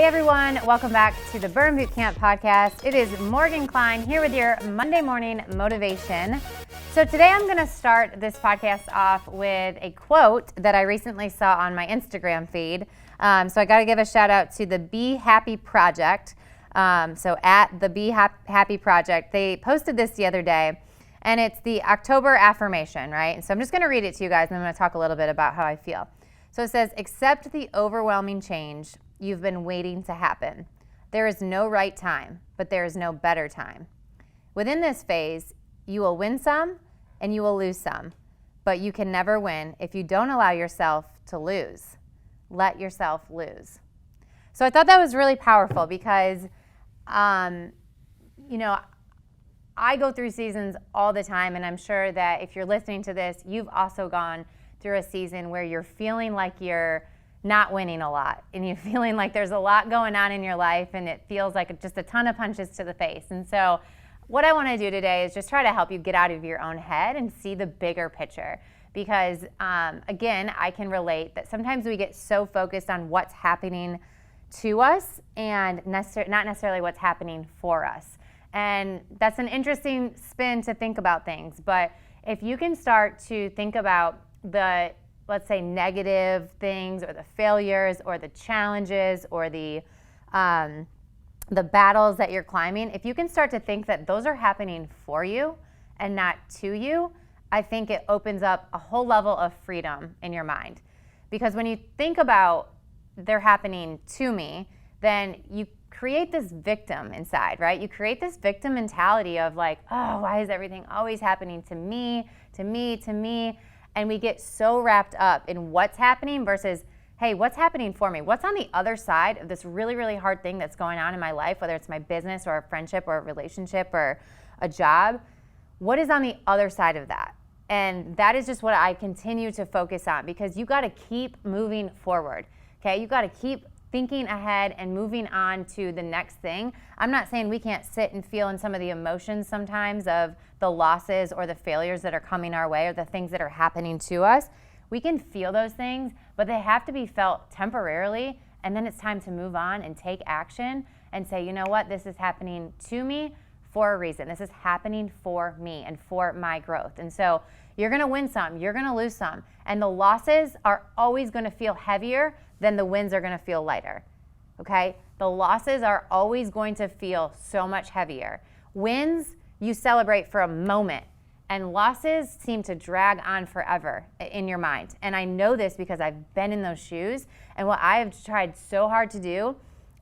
everyone, welcome back to the Burn Boot Camp podcast. It is Morgan Kline here with your Monday morning motivation. So today I'm going to start this podcast off with a quote that I recently saw on my Instagram feed. So I got to give a shout out to the Be Happy Project. So at the Be Happy Project, they posted this the other day, and it's the October affirmation, right? And so I'm just going to read it to you guys, and I'm going to talk a little bit about how I feel. So it says, accept the overwhelming change you've been waiting to happen. There is no right time, but there is no better time. Within this phase, you will win some and you will lose some, but you can never win if you don't allow yourself to lose. Let yourself lose. So I thought that was really powerful because, I go through seasons all the time, and I'm sure that if you're listening to this, you've also gone through a season where you're feeling like you're not winning a lot, and you're feeling like there's a lot going on in your life, and it feels like just a ton of punches to the face. And so what I want to do today is just try to help you get out of your own head and see the bigger picture. Because again, I can relate that sometimes we get so focused on what's happening to us and not necessarily what's happening for us. And that's an interesting spin to think about things. But if you can start to think about the, let's say, negative things or the failures or the challenges or the battles that you're climbing, if you can start to think that those are happening for you and not to you, I think it opens up a whole level of freedom in your mind. Because when you think about they're happening to me, then you create this victim inside, right? You create this victim mentality of like, oh, why is everything always happening to me, to me, to me? And we get so wrapped up in what's happening versus, hey, what's happening for me? What's on the other side of this really, really hard thing that's going on in my life, whether it's my business or a friendship or a relationship or a job? What is on the other side of that? And that is just what I continue to focus on, because you got to keep moving forward, okay? You got to keep thinking ahead and moving on to the next thing. I'm not saying we can't sit and feel in some of the emotions sometimes of the losses or the failures that are coming our way or the things that are happening to us. We can feel those things, but they have to be felt temporarily, and then it's time to move on and take action and say, you know what, this is happening to me for a reason. This is happening for me and for my growth. And so you're going to win some, you're going to lose some, and the losses are always going to feel heavier than the wins are going to feel lighter, okay? The losses are always going to feel so much heavier. Wins, you celebrate for a moment, and losses seem to drag on forever in your mind. And I know this because I've been in those shoes, and what I have tried so hard to do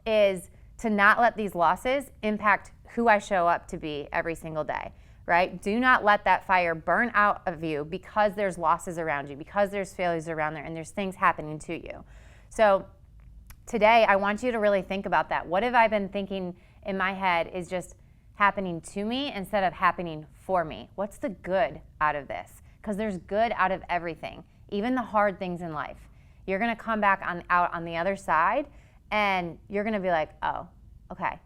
is to not let these losses impact who I show up to be every single day, right? Do not let that fire burn out of you because there's losses around you, because there's failures around there, and there's things happening to you. So today, I want you to really think about that. What have I been thinking in my head is just happening to me instead of happening for me? What's the good out of this? Because there's good out of everything, even the hard things in life. You're going to come back out on the other side, and you're going to be like, oh, okay.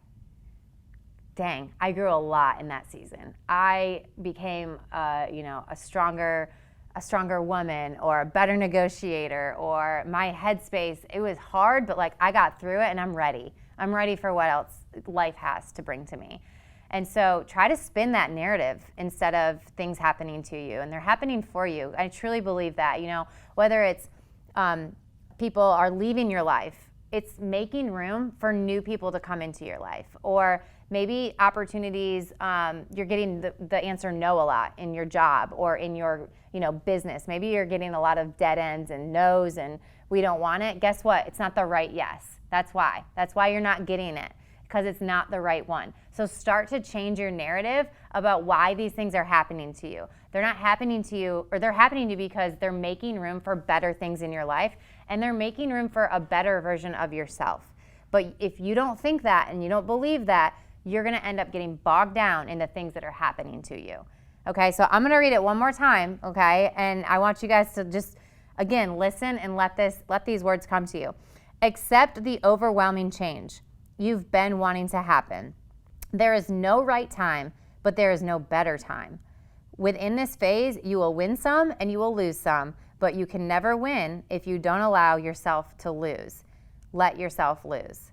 Dang, I grew a lot in that season. I became, a stronger woman or a better negotiator, or my headspace. It was hard, but like I got through it, and I'm ready. I'm ready for what else life has to bring to me. And so try to spin that narrative instead of things happening to you, and they're happening for you. I truly believe that, whether it's people are leaving your life, it's making room for new people to come into your life, or maybe opportunities, you're getting the answer no a lot in your job or in your business. Maybe you're getting a lot of dead ends and no's and we don't want it. Guess what? It's not the right yes. That's why. That's why you're not getting it, because it's not the right one. So start to change your narrative about why these things are happening to you. They're not happening to you, or they're happening to you because they're making room for better things in your life, and they're making room for a better version of yourself. But if you don't think that and you don't believe that, you're going to end up getting bogged down in the things that are happening to you. Okay, so I'm going to read it one more time, okay? And I want you guys to just, again, listen and let these words come to you. Accept the overwhelming change you've been wanting to happen. There is no right time, but there is no better time. Within this phase, you will win some and you will lose some, but you can never win if you don't allow yourself to lose. Let yourself lose.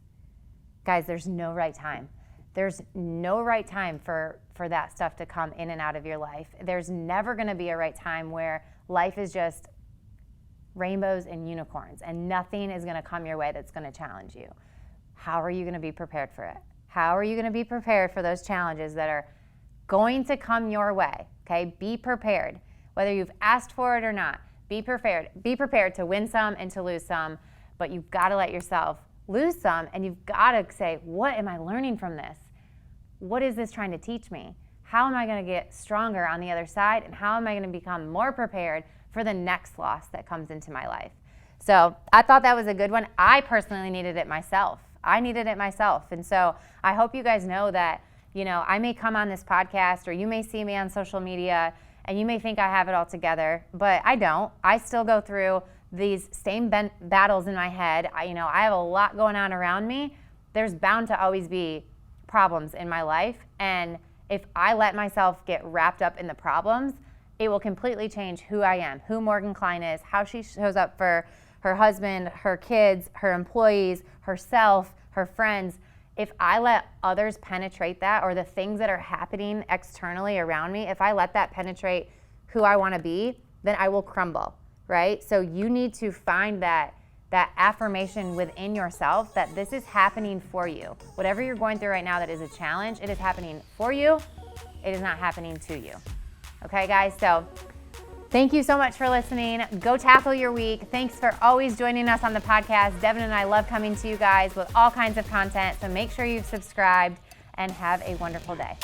Guys, there's no right time. There's no right time for that stuff to come in and out of your life. There's never going to be a right time where life is just rainbows and unicorns and nothing is going to come your way that's going to challenge you. How are you going to be prepared for it? How are you going to be prepared for those challenges that are going to come your way? Okay, be prepared. Whether you've asked for it or not, be prepared. Be prepared to win some and to lose some, but you've got to let yourself lose some, and you've got to say, what am I learning from this? What is this trying to teach me? How am I going to get stronger on the other side, and how am I going to become more prepared for the next loss that comes into my life? So I thought that was a good one. I personally needed it myself. And so I hope you guys know that, I may come on this podcast or you may see me on social media and you may think I have it all together, but I don't. I still go through these same battles in my head. I have a lot going on around me. There's bound to always be problems in my life. And if I let myself get wrapped up in the problems, it will completely change who I am, who Morgan Kline is, how she shows up for her husband, her kids, her employees, herself, her friends. If I let others penetrate that, or the things that are happening externally around me, if I let that penetrate who I want to be, then I will crumble, right? So you need to find that affirmation within yourself that this is happening for you. Whatever you're going through right now that is a challenge, it is happening for you. It is not happening to you. Okay, guys? So thank you so much for listening. Go tackle your week. Thanks for always joining us on the podcast. Devan and I love coming to you guys with all kinds of content. So make sure you've subscribed and have a wonderful day.